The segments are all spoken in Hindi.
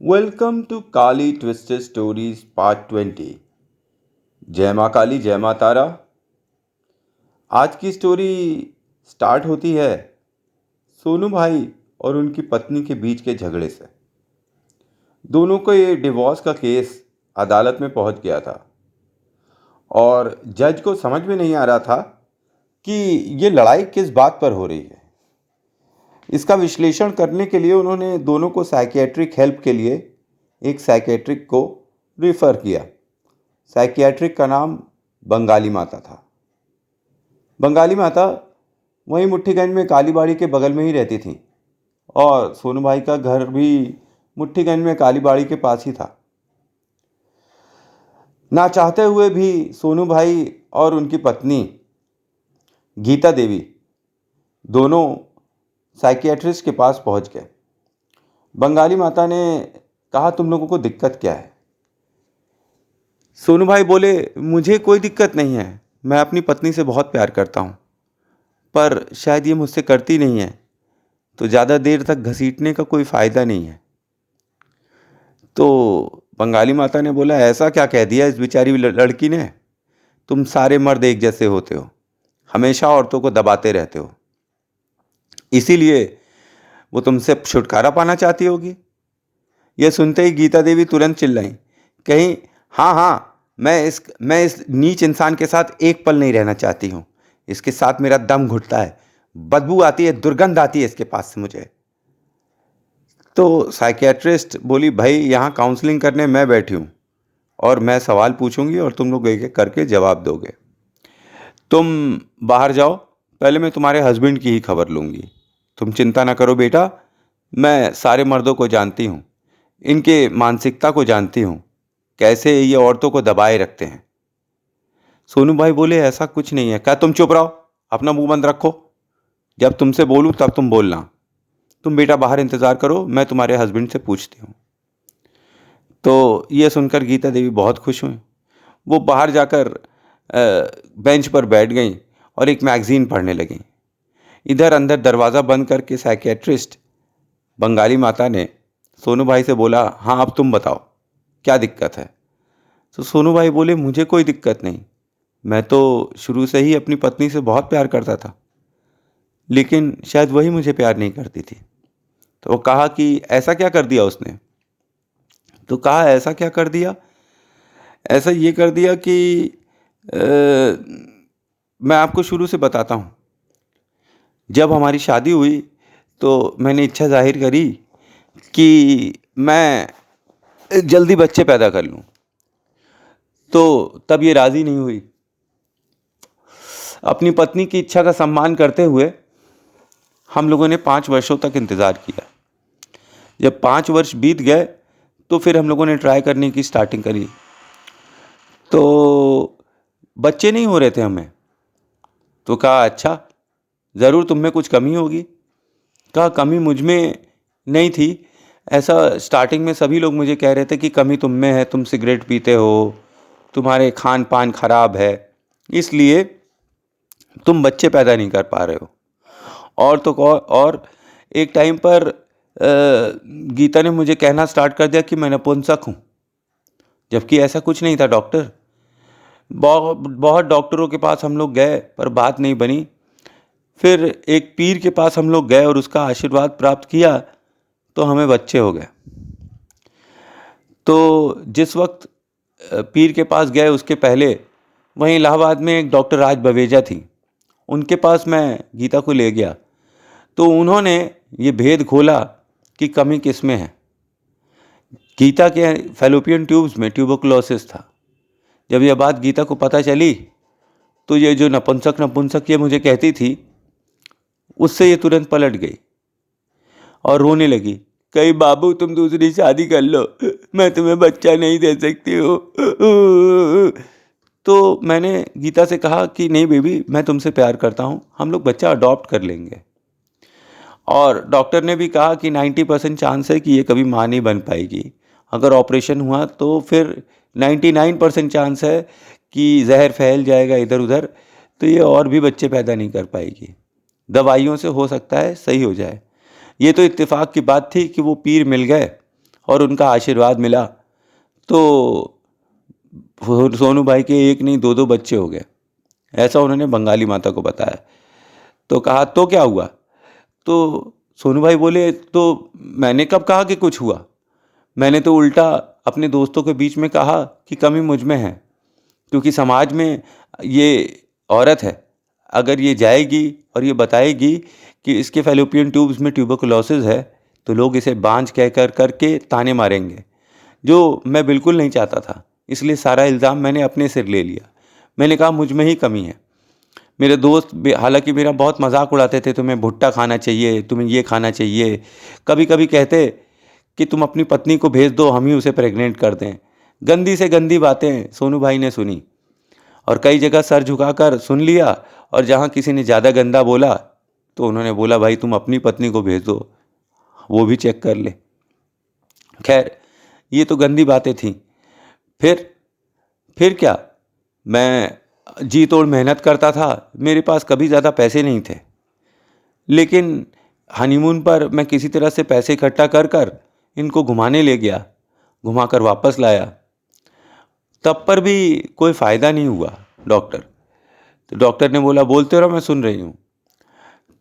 Welcome to Kali twisted stories part 20। जय माँ काली, जय माँ तारा। आज की स्टोरी स्टार्ट होती है सोनू भाई और उनकी पत्नी के बीच के झगड़े से। दोनों को ये डिवोर्स का केस अदालत में पहुंच गया था और जज को समझ में नहीं आ रहा था कि ये लड़ाई किस बात पर हो रही है। इसका विश्लेषण करने के लिए उन्होंने दोनों को साइकियाट्रिक हेल्प के लिए एक साइकियाट्रिक को रिफ़र किया। साइकियाट्रिक का नाम बंगाली माता था। बंगाली माता वहीं मुट्ठीगंज में कालीबाड़ी के बगल में ही रहती थी और सोनू भाई का घर भी मुट्ठीगंज में कालीबाड़ी के पास ही था। ना चाहते हुए भी सोनू भाई और उनकी पत्नी गीता देवी दोनों साइकियाट्रिस्ट के पास पहुंच गए। बंगाली माता ने कहा, तुम लोगों को दिक्कत क्या है? सोनू भाई बोले, मुझे कोई दिक्कत नहीं है, मैं अपनी पत्नी से बहुत प्यार करता हूँ, पर शायद ये मुझसे करती नहीं है, तो ज़्यादा देर तक घसीटने का कोई फ़ायदा नहीं है। तो बंगाली माता ने बोला, ऐसा क्या कह दिया इस बेचारी लड़की ने? तुम सारे मर्द एक जैसे होते हो, हमेशा औरतों को दबाते रहते हो, इसीलिए वो तुमसे छुटकारा पाना चाहती होगी। यह सुनते ही गीता देवी तुरंत चिल्लाई, कहीं हाँ हाँ, मैं इस नीच इंसान के साथ एक पल नहीं रहना चाहती हूँ। इसके साथ मेरा दम घुटता है, बदबू आती है, दुर्गंध आती है इसके पास से मुझे। तो साइकियाट्रिस्ट बोली, भाई यहाँ काउंसलिंग करने मैं बैठी हूँ और मैं सवाल पूछूंगी और तुम लोग एक एक करके जवाब दोगे। तुम बाहर जाओ, पहले मैं तुम्हारे हस्बैंड की ही खबर लूँगी। तुम चिंता ना करो बेटा, मैं सारे मर्दों को जानती हूँ, इनके मानसिकता को जानती हूँ, कैसे ये औरतों को दबाए रखते हैं। सोनू भाई बोले, ऐसा कुछ नहीं है। क्या? तुम चुप रहो, अपना मुंह बंद रखो, जब तुमसे बोलूँ तब तुम बोलना। तुम बेटा बाहर इंतज़ार करो, मैं तुम्हारे हस्बैंड से पूछती हूँ। तो ये सुनकर गीता देवी बहुत खुश हुई। वो बाहर जाकर बेंच पर बैठ गई और एक मैगज़ीन पढ़ने लगी। इधर अंदर दरवाज़ा बंद करके साइकियाट्रिस्ट बंगाली माता ने सोनू भाई से बोला, हाँ अब तुम बताओ क्या दिक्कत है? तो सोनू भाई बोले, मुझे कोई दिक्कत नहीं, मैं तो शुरू से ही अपनी पत्नी से बहुत प्यार करता था, लेकिन शायद वही मुझे प्यार नहीं करती थी। तो वो कहा कि ऐसा क्या कर दिया उसने? तो कहा, ऐसा क्या कर दिया? ऐसा ये कर दिया कि मैं आपको शुरू से बताता हूँ। जब हमारी शादी हुई तो मैंने इच्छा जाहिर करी कि मैं जल्दी बच्चे पैदा कर लूँ, तो तब ये राज़ी नहीं हुई। अपनी पत्नी की इच्छा का सम्मान करते हुए हम लोगों ने 5 वर्षों तक इंतज़ार किया। जब 5 वर्ष बीत गए तो फिर हम लोगों ने ट्राई करने की स्टार्टिंग करी, तो बच्चे नहीं हो रहे थे हमें। तो कहा, अच्छा ज़रूर तुम में कुछ कमी होगी। कहा, कमी मुझ में नहीं थी, ऐसा स्टार्टिंग में सभी लोग मुझे कह रहे थे कि कमी तुम में है, तुम सिगरेट पीते हो, तुम्हारे खान पान खराब है, इसलिए तुम बच्चे पैदा नहीं कर पा रहे हो। और तो और एक टाइम पर गीता ने मुझे कहना स्टार्ट कर दिया कि मैं नपुंसक हूँ, जबकि ऐसा कुछ नहीं था डॉक्टर। बहुत डॉक्टरों के पास हम लोग गए पर बात नहीं बनी। फिर एक पीर के पास हम लोग गए और उसका आशीर्वाद प्राप्त किया तो हमें बच्चे हो गए। तो जिस वक्त पीर के पास गए उसके पहले वहीं इलाहाबाद में एक डॉक्टर राज बवेजा थी, उनके पास मैं गीता को ले गया। तो उन्होंने ये भेद खोला कि कमी किस में है। गीता के फैलोपियन ट्यूब्स में ट्यूबरकुलोसिस था। जब यह बात गीता को पता चली तो ये जो नपुंसक नपुंसक ये मुझे कहती थी, उससे ये तुरंत पलट गई और रोने लगी। कहीं बाबू तुम दूसरी शादी कर लो, मैं तुम्हें बच्चा नहीं दे सकती हूँ। तो मैंने गीता से कहा कि नहीं बेबी, मैं तुमसे प्यार करता हूँ, हम लोग बच्चा अडॉप्ट कर लेंगे। और डॉक्टर ने भी कहा कि 90% चांस है कि ये कभी माँ नहीं बन पाएगी। अगर ऑपरेशन हुआ तो फिर 99% चांस है कि जहर फैल जाएगा इधर उधर, तो ये और भी बच्चे पैदा नहीं कर पाएगी। दवाइयों से हो सकता है सही हो जाए। ये तो इत्तेफाक की बात थी कि वो पीर मिल गए और उनका आशीर्वाद मिला तो सोनू भाई के एक नहीं दो दो बच्चे हो गए। ऐसा उन्होंने बंगाली माता को बताया। तो कहा तो क्या हुआ? तो सोनू भाई बोले तो मैंने कब कहा कि कुछ हुआ? मैंने तो उल्टा अपने दोस्तों के बीच में कहा कि कमी मुझ में है, क्योंकि समाज में ये औरत है, अगर ये जाएगी और ये बताएगी कि इसके फैलोपियन ट्यूब्स में ट्यूबरकुलोसिस है तो लोग इसे बांझ कह कर करके ताने मारेंगे, जो मैं बिल्कुल नहीं चाहता था। इसलिए सारा इल्ज़ाम मैंने अपने सिर ले लिया। मैंने कहा मुझ में ही कमी है। मेरे दोस्त हालांकि मेरा बहुत मजाक उड़ाते थे, तुम्हें भुट्टा खाना चाहिए, तुम्हें ये खाना चाहिए। कभी कभी कहते कि तुम अपनी पत्नी को भेज दो, हम ही उसे प्रेग्नेंट कर दें। गंदी से गंदी बातें सोनू भाई ने सुनी और कई जगह सर झुकाकर सुन लिया, और जहाँ किसी ने ज़्यादा गंदा बोला तो उन्होंने बोला भाई तुम अपनी पत्नी को भेज दो, वो भी चेक कर ले। खैर ये तो गंदी बातें थीं। फिर क्या, मैं जी तोड़ मेहनत करता था। मेरे पास कभी ज़्यादा पैसे नहीं थे, लेकिन हनीमून पर मैं किसी तरह से पैसे इकट्ठा कर कर इनको घुमाने ले गया, घुमाकर वापस लाया। तब पर भी कोई फ़ायदा नहीं हुआ तो डॉक्टर ने बोला बोलते रहो, मैं सुन रही हूँ।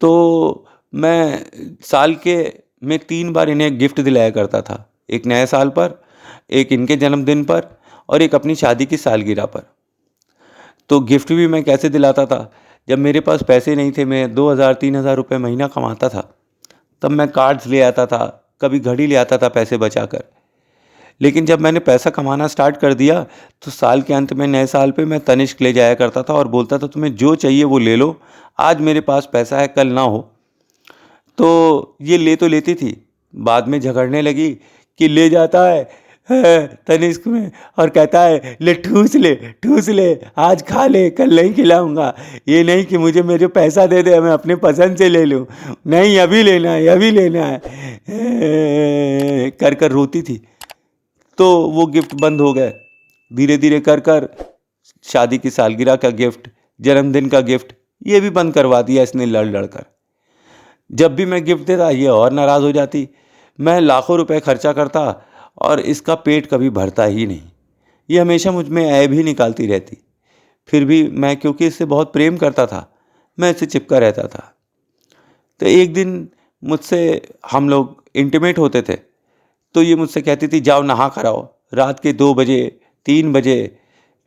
तो मैं साल के में 3 बार इन्हें गिफ्ट दिलाया करता था, एक नए साल पर, एक इनके जन्मदिन पर और एक अपनी शादी की सालगिरह पर। तो गिफ्ट भी मैं कैसे दिलाता था? जब मेरे पास पैसे नहीं थे, मैं 2,000-3,000 रुपये महीना कमाता था, तब मैं कार्ड्स ले आता था, कभी घड़ी ले आता था पैसे बचाकर। लेकिन जब मैंने पैसा कमाना स्टार्ट कर दिया तो साल के अंत में, नए साल पे, मैं तनिष्क ले जाया करता था और बोलता था तुम्हें जो चाहिए वो ले लो, आज मेरे पास पैसा है, कल ना हो। तो ये ले तो लेती थी, बाद में झगड़ने लगी कि ले जाता है तनिष्क में और कहता है ले ठूस ले, आज खा ले, कल नहीं खिलाऊंगा। ये नहीं कि मुझे मेरे पैसा दे दे, मैं अपने पसंद से ले लूँ, नहीं अभी लेना है, अभी लेना है, कर कर रोती थी। तो वो गिफ्ट बंद हो गए धीरे धीरे कर कर। शादी की सालगिरह का गिफ्ट, जन्मदिन का गिफ्ट, ये भी बंद करवा दिया इसने लड़ लड़ कर। जब भी मैं गिफ्ट देता ये और नाराज़ हो जाती। मैं लाखों रुपए खर्चा करता और इसका पेट कभी भरता ही नहीं। ये हमेशा मुझ में ऐब ही निकालती रहती। फिर भी मैं, क्योंकि इससे बहुत प्रेम करता था, मैं इससे चिपका रहता था। तो एक दिन मुझसे हम लोग इंटीमेट होते थे, तो ये मुझसे कहती थी जाओ नहा कर आओ। रात के 2 बजे 3 बजे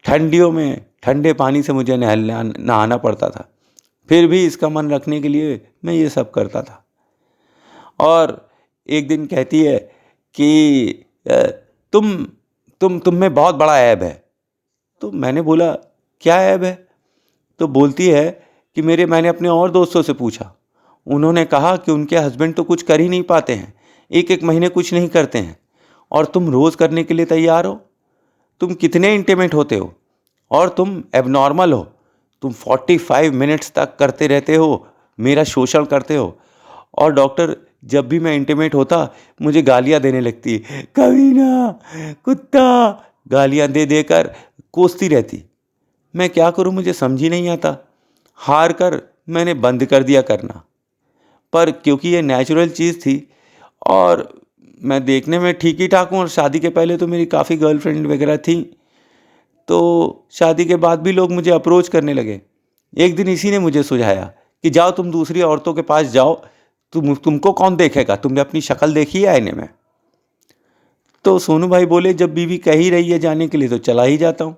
ठंडियों में ठंडे पानी से मुझे नहाना पड़ता था। फिर भी इसका मन रखने के लिए मैं ये सब करता था। और एक दिन कहती है कि तुम में बहुत बड़ा ऐब है। तो मैंने बोला क्या ऐब है? तो बोलती है कि मैंने अपने और दोस्तों से पूछा, उन्होंने कहा कि उनके हस्बैंड तो कुछ कर ही नहीं पाते हैं, एक महीने कुछ नहीं करते हैं, और तुम रोज़ करने के लिए तैयार हो। तुम कितने इंटीमेट होते हो और तुम एबनॉर्मल हो। तुम 45 मिनट्स तक करते रहते हो, मेरा शोषण करते हो। और डॉक्टर, जब भी मैं इंटीमेट होता मुझे गालियां देने लगती, कमीना, कुत्ता, गालियां दे देकर कोसती रहती। मैं क्या करूं, मुझे समझ ही नहीं आता। हार कर मैंने बंद कर दिया करना। पर क्योंकि ये नेचुरल चीज़ थी और मैं देखने में ठीक ही ठाक हूँ, और शादी के पहले तो मेरी काफ़ी गर्लफ्रेंड वगैरह थी, तो शादी के बाद भी लोग मुझे अप्रोच करने लगे। एक दिन इसी ने मुझे सुझाया कि जाओ तुम दूसरी औरतों के पास जाओ, तुमको कौन देखेगा, तुमने अपनी शक्ल देखी है आईने में? तो सोनू भाई बोले जब बीवी कह ही रही है जाने के लिए तो चला ही जाता हूँ।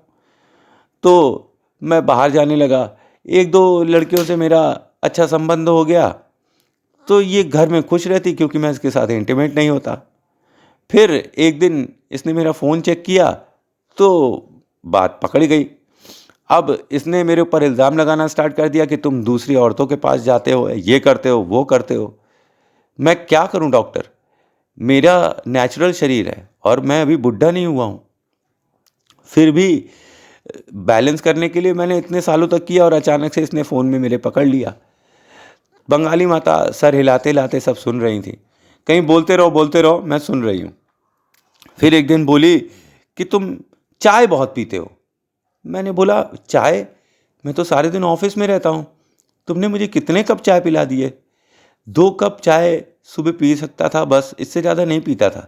तो मैं बाहर जाने लगा। 1-2 लड़कियों से मेरा अच्छा संबंध हो गया, तो ये घर में खुश रहती क्योंकि मैं इसके साथ इंटीमेट नहीं होता। फिर एक दिन इसने मेरा फ़ोन चेक किया तो बात पकड़ गई। अब इसने मेरे ऊपर इल्ज़ाम लगाना स्टार्ट कर दिया कि तुम दूसरी औरतों के पास जाते हो, ये करते हो, वो करते हो। मैं क्या करूं डॉक्टर? मेरा नेचुरल शरीर है और मैं अभी बुढ़ा नहीं हुआ हूँ। फिर भी बैलेंस करने के लिए मैंने इतने सालों तक किया, और अचानक से इसने फ़ोन में मेरे पकड़ लिया। बंगाली माता सर हिलाते हिलाते सब सुन रही थी। कहीं बोलते रहो, मैं सुन रही हूँ। फिर एक दिन बोली कि तुम चाय बहुत पीते हो। मैंने बोला चाय? मैं तो सारे दिन ऑफिस में रहता हूँ। तुमने मुझे कितने कप चाय पिला दिए? 2 कप चाय सुबह पी सकता था बस, इससे ज़्यादा नहीं पीता था।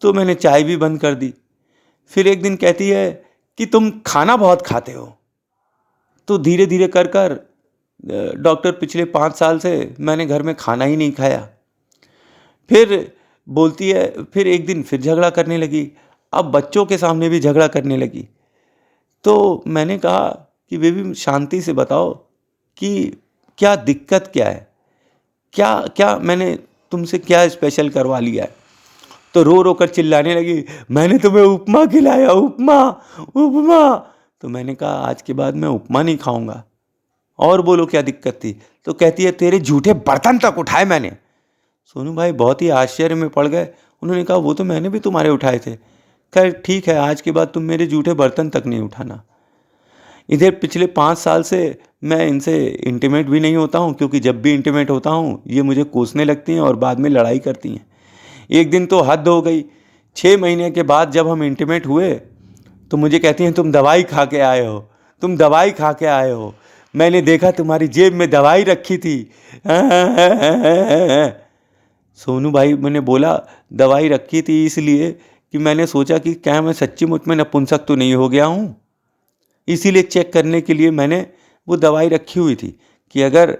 तो मैंने चाय भी बंद कर दी। फिर एक दिन कहती है कि तुम खाना बहुत खाते हो। तो धीरे धीरे कर कर डॉक्टर पिछले 5 साल से मैंने घर में खाना ही नहीं खाया। फिर बोलती है, फिर एक दिन फिर झगड़ा करने लगी, अब बच्चों के सामने भी झगड़ा करने लगी। तो मैंने कहा कि बेबी शांति से बताओ कि क्या दिक्कत क्या है, क्या क्या मैंने तुमसे क्या स्पेशल करवा लिया है। तो रो रो कर चिल्लाने लगी, मैंने तुम्हें उपमा खिलाया, उपमा उपमा। तो मैंने कहा आज के बाद मैं उपमा नहीं खाऊंगा, और बोलो क्या दिक्कत थी। तो कहती है तेरे झूठे बर्तन तक उठाए मैंने। सोनू भाई बहुत ही आश्चर्य में पड़ गए। उन्होंने कहा वो तो मैंने भी तुम्हारे उठाए थे। खैर ठीक है, आज के बाद तुम मेरे झूठे बर्तन तक नहीं उठाना। इधर पिछले 5 साल से मैं इनसे इंटीमेट भी नहीं होता हूँ, क्योंकि जब भी इंटीमेट होता हूँ ये मुझे कोसने लगती हैं और बाद में लड़ाई करती हैं। एक दिन तो हद हो गई, 6 महीने के बाद जब हम इंटीमेट हुए तो मुझे कहती हैं तुम दवाई खा के आए हो, तुम दवाई खा के आए हो, मैंने देखा तुम्हारी जेब में दवाई रखी थी। सोनू भाई मैंने बोला दवाई रखी थी इसलिए कि मैंने सोचा कि क्या मैं सच्ची मुच में नपुंसक तो नहीं हो गया हूँ, इसीलिए चेक करने के लिए मैंने वो दवाई रखी हुई थी कि अगर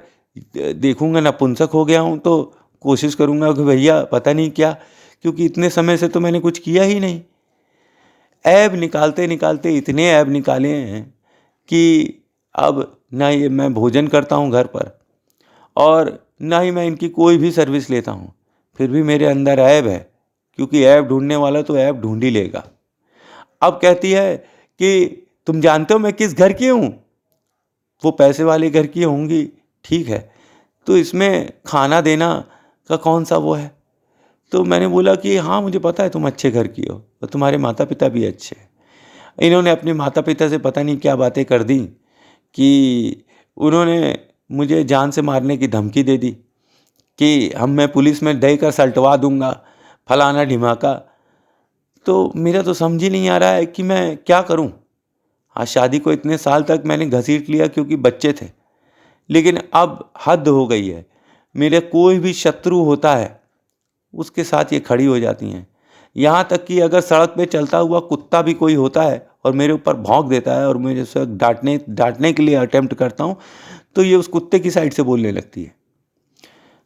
देखूंगा नपुंसक हो गया हूँ तो कोशिश करूंगा कि भैया पता नहीं क्या, क्योंकि इतने समय से तो मैंने कुछ किया ही नहीं। ऐब निकालते निकालते इतने ऐब निकाले हैं कि अब ना ये मैं भोजन करता हूँ घर पर और ना ही मैं इनकी कोई भी सर्विस लेता हूँ, फिर भी मेरे अंदर ऐब है, क्योंकि ऐब ढूंढने वाला तो ऐब ढूंढ ही लेगा। अब कहती है कि तुम जानते हो मैं किस घर की हूँ। वो पैसे वाले घर की होंगी, ठीक है, तो इसमें खाना देना का कौन सा वो है। तो मैंने बोला कि हाँ मुझे पता है तुम अच्छे घर की हो और तुम्हारे माता पिता भी अच्छे हैं। इन्होंने अपने माता पिता से पता नहीं क्या बातें कर दी कि उन्होंने मुझे जान से मारने की धमकी दे दी कि मैं पुलिस में देकर सलटवा दूंगा, फलाना ढिमाका। तो मेरा तो समझ ही नहीं आ रहा है कि मैं क्या करूं। आज शादी को इतने साल तक मैंने घसीट लिया क्योंकि बच्चे थे, लेकिन अब हद हो गई है। मेरे कोई भी शत्रु होता है उसके साथ ये खड़ी हो जाती हैं। यहाँ तक कि अगर सड़क पे चलता हुआ कुत्ता भी कोई होता है और मेरे ऊपर भौंक देता है और मुझे उसे डांटने के लिए अटेम्प्ट करता हूँ तो ये उस कुत्ते की साइड से बोलने लगती है।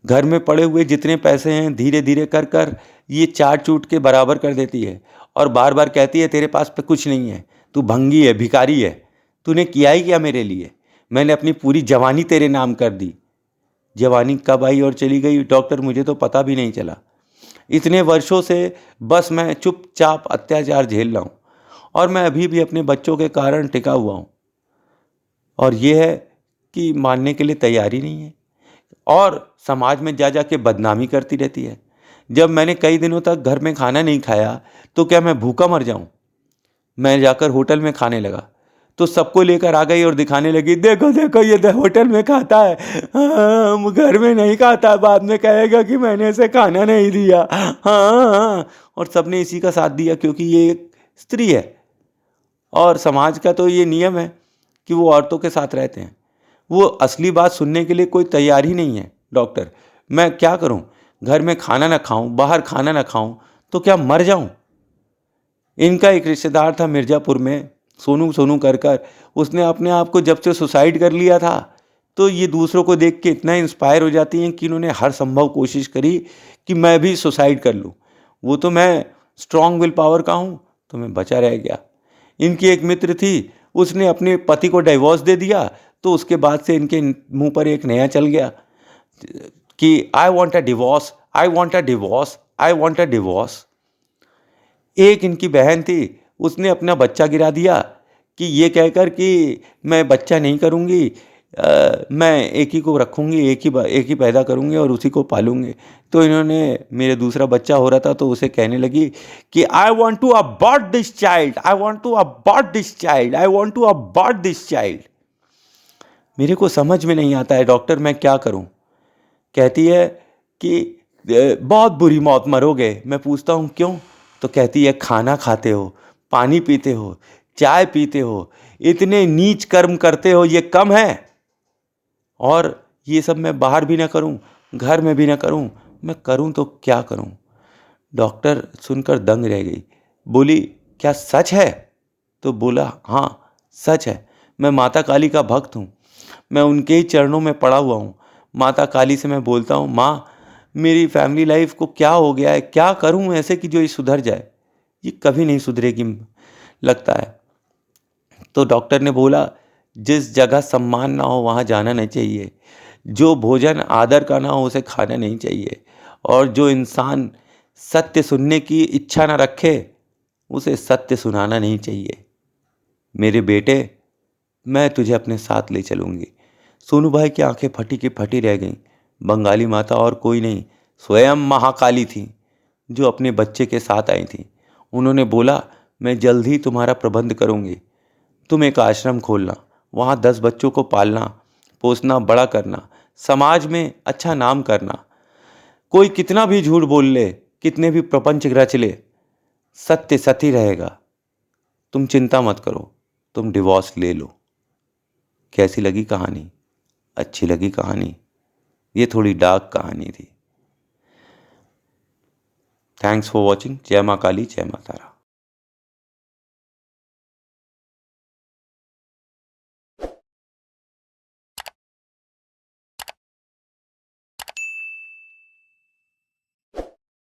घर में पड़े हुए जितने पैसे हैं धीरे धीरे कर कर ये चाट चूट के बराबर कर देती है और बार बार कहती है तेरे पास पे कुछ नहीं है, तू भंगी है, भिखारी है, तूने किया ही क्या मेरे लिए, मैंने अपनी पूरी जवानी तेरे नाम कर दी। जवानी कब आई और चली गई डॉक्टर मुझे तो पता भी नहीं चला। इतने वर्षों से बस मैं चुपचाप अत्याचार झेल रहा हूँ और मैं अभी भी अपने बच्चों के कारण टिका हुआ हूँ, और ये है कि मानने के लिए तैयार ही नहीं है और समाज में जा जा के बदनामी करती रहती है। जब मैंने कई दिनों तक घर में खाना नहीं खाया तो क्या मैं भूखा मर जाऊं। मैं जाकर होटल में खाने लगा तो सबको लेकर आ गई और दिखाने लगी, देखो देखो ये होटल में खाता है, घर में नहीं खाता, बाद में कहेगा कि मैंने इसे खाना नहीं दिया। हाँ, और सबने इसी का साथ दिया क्योंकि ये एक स्त्री है और समाज का तो ये नियम है कि वो औरतों के साथ रहते हैं। वो असली बात सुनने के लिए कोई तैयार ही नहीं है। डॉक्टर मैं क्या करूं, घर में खाना ना खाऊं, बाहर खाना ना खाऊं तो क्या मर जाऊं। इनका एक रिश्तेदार था मिर्ज़ापुर में, सोनू सोनू कर कर, उसने अपने आप को जब से सुसाइड कर लिया था तो ये दूसरों को देख के इतना इंस्पायर हो जाती हैं कि इन्होंने हर संभव कोशिश करी कि मैं भी सुसाइड कर लूँ। वो तो मैं स्ट्रॉन्ग विल पावर का हूँ तो मैं बचा रह गया। इनकी एक मित्र थी, उसने अपने पति को डिवोर्स दे दिया तो उसके बाद से इनके मुंह पर एक नया चल गया कि I want a divorce, I want a divorce, I want a divorce. एक इनकी बहन थी, उसने अपना बच्चा गिरा दिया कि ये कहकर कि मैं बच्चा नहीं करूँगी, मैं एक ही को रखूँगी, एक ही पैदा करूँगी और उसी को पालूँगी। तो इन्होंने, मेरे दूसरा बच्चा हो रहा था तो उसे कहने लगी कि I want to abort this child, I want to abort this child, I want to abort this child. मेरे को समझ में नहीं आता है डॉक्टर मैं क्या करूँ। कहती है कि बहुत बुरी मौत मरोगे। मैं पूछता हूँ क्यों, तो कहती है खाना खाते हो, पानी पीते हो, चाय पीते हो, इतने नीच कर्म करते हो, ये कम है। और ये सब मैं बाहर भी ना करूं, घर में भी ना करूं, मैं करूं तो क्या करूं। डॉक्टर सुनकर दंग रह गई। बोली, क्या सच है? तो बोला, हाँ सच है, मैं माता काली का भक्त हूँ, मैं उनके ही चरणों में पड़ा हुआ हूँ। माता काली से मैं बोलता हूँ, माँ मेरी फैमिली लाइफ को क्या हो गया है, क्या करूँ ऐसे कि जो ये सुधर जाए। ये कभी नहीं सुधरेगी लगता है। तो डॉक्टर ने बोला, जिस जगह सम्मान ना हो वहाँ जाना नहीं चाहिए, जो भोजन आदर का ना हो उसे खाना नहीं चाहिए, और जो इंसान सत्य सुनने की इच्छा ना रखे उसे सत्य सुनाना नहीं चाहिए। मेरे बेटे, मैं तुझे अपने साथ ले चलूँगी। सोनू भाई की आंखें फटी की फटी रह गईं। बंगाली माता और कोई नहीं, स्वयं महाकाली थी जो अपने बच्चे के साथ आई थी। उन्होंने बोला, मैं जल्द ही तुम्हारा प्रबंध करूँगी। तुम एक आश्रम खोलना, वहाँ 10 बच्चों को पालना पोसना, बड़ा करना, समाज में अच्छा नाम करना। कोई कितना भी झूठ बोल ले, कितने भी प्रपंच रच ले, सत्य सत्य ही रहेगा। तुम चिंता मत करो, तुम डिवोर्स ले लो। कैसी लगी कहानी? अच्छी लगी कहानी? ये थोड़ी डार्क कहानी थी। Thanks for watching. जय माँ काली, जय माँ तारा।